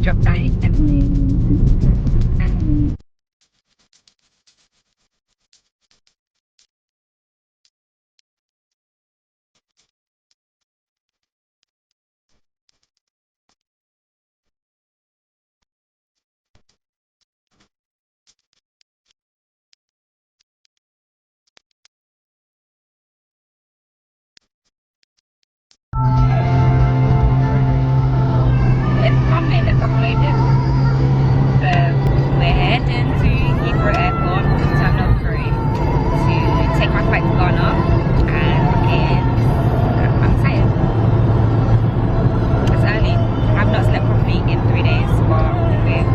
drop that in everything. It's coming, it's uploaded. So we're heading to Heathrow Airport, Terminal 3, to take my flight to Ghana, and I'm tired. It's early. I've not slept properly in 3 days, but we're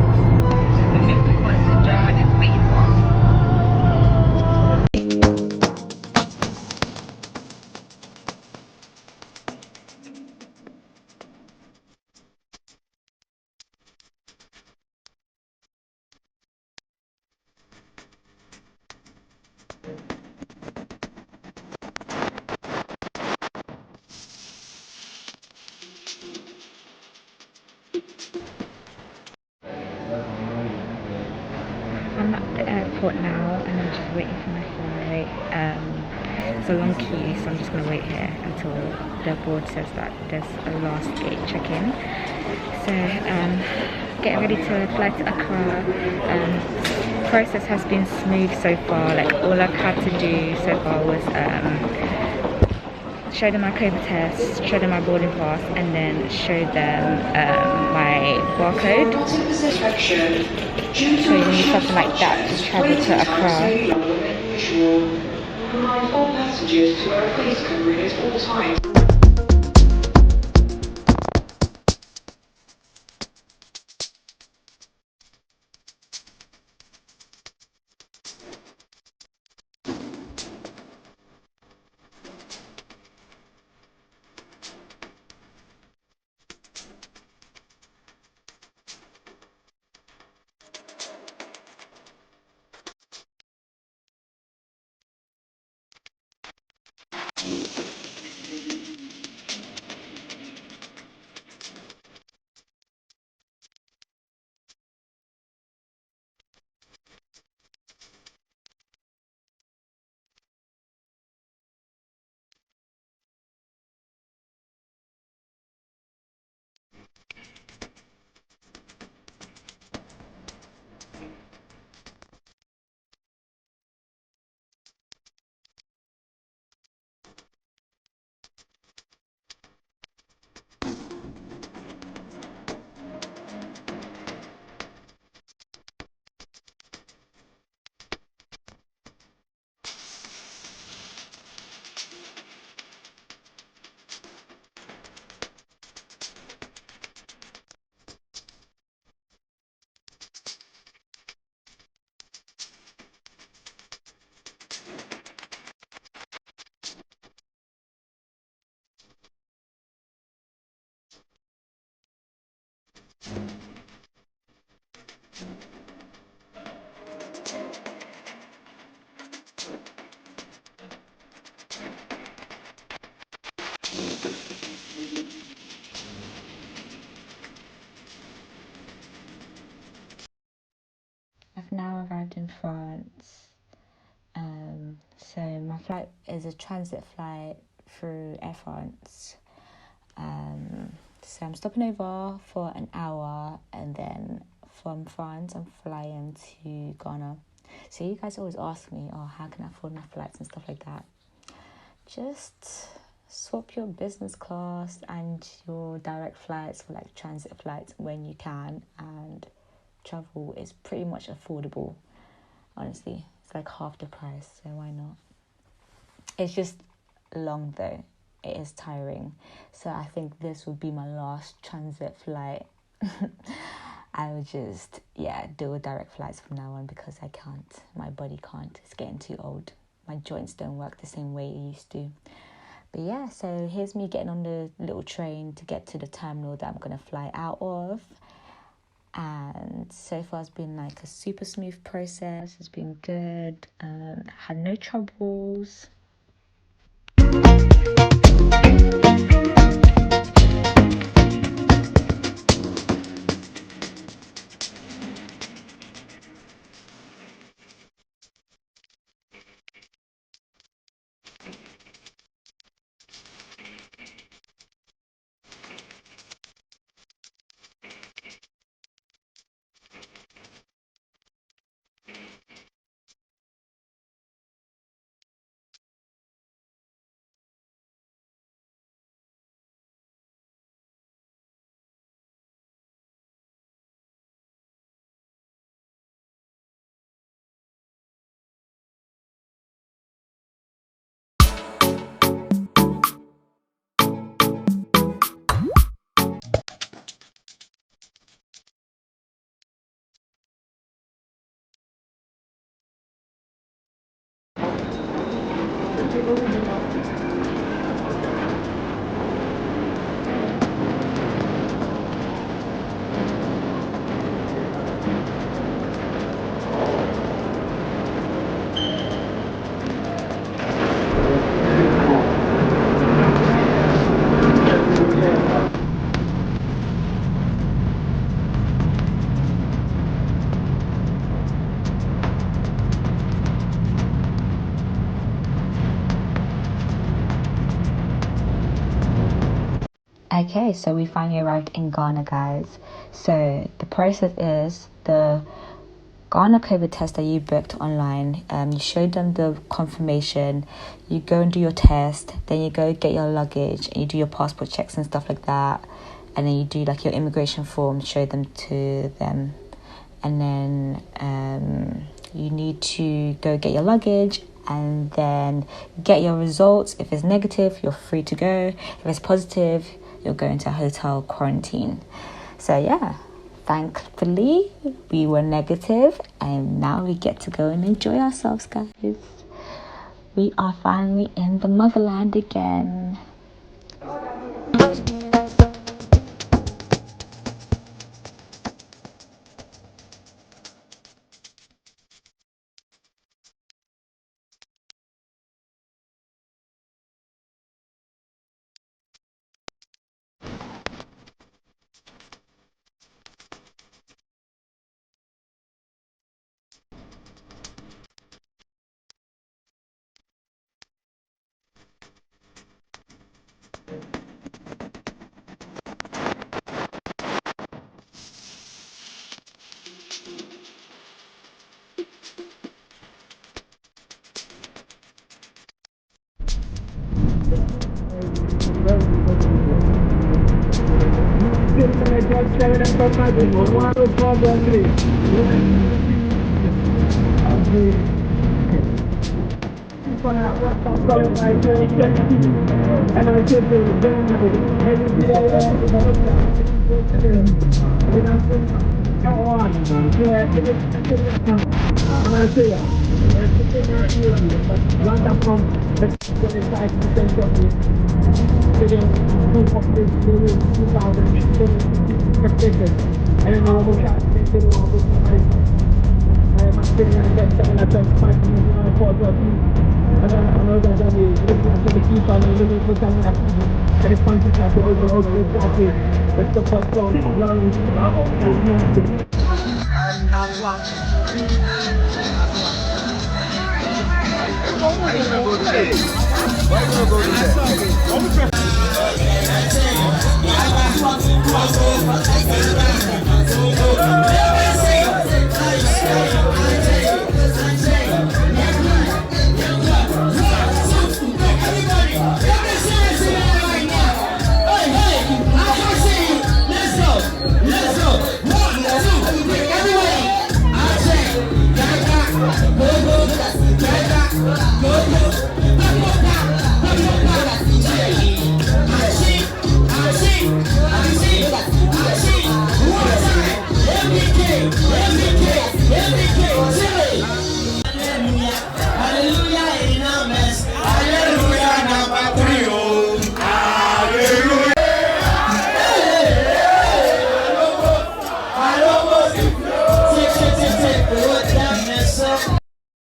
moving towards the German is waiting for us. I'm at the airport now and I'm just waiting for my flight. It's a long queue, so I'm just going to wait here until the board says that there's a last gate check-in. So getting ready to fly to Accra. Process has been smooth so far. Like, all I've had to do so far was show them my COVID test, show them my boarding pass, and then show them my barcode. So you need something like that to travel to Accra. I've now arrived in France. So my flight is a transit flight through Air France. So I'm stopping over for an hour, and then from France I'm flying to Ghana. So you guys always ask me, oh, how can I afford my flights and stuff like that? Just swap your business class and your direct flights for like transit flights when you can, and travel is pretty much affordable. Honestly, it's like half the price, so why not? It's just long though. It is tiring. So I think this will be my last transit flight. I would just, deal with direct flights from now on, because I can't. My body can't. It's getting too old. My joints don't work the same way it used to. But yeah, so here's me getting on the little train to get to the terminal that I'm going to fly out of. And so far it's been like a super smooth process. It's been good. Had no troubles. Okay, so we finally arrived in Ghana, guys. So the process is the Ghana COVID test that you booked online. You showed them the confirmation. You go and do your test. Then you go get your luggage and you do your passport checks and stuff like that. And then you do like your immigration form, show them to them. And then you need to go get your luggage and then get your results. If it's negative, you're free to go. If it's positive, you'll go into a hotel quarantine. So yeah, thankfully we were negative and now we get to go and enjoy ourselves, guys. We are finally in the motherland again.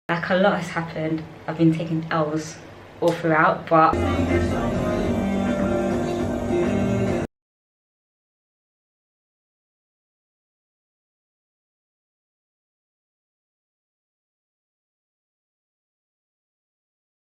Like, a lot has happened. I've been taking L's all throughout, but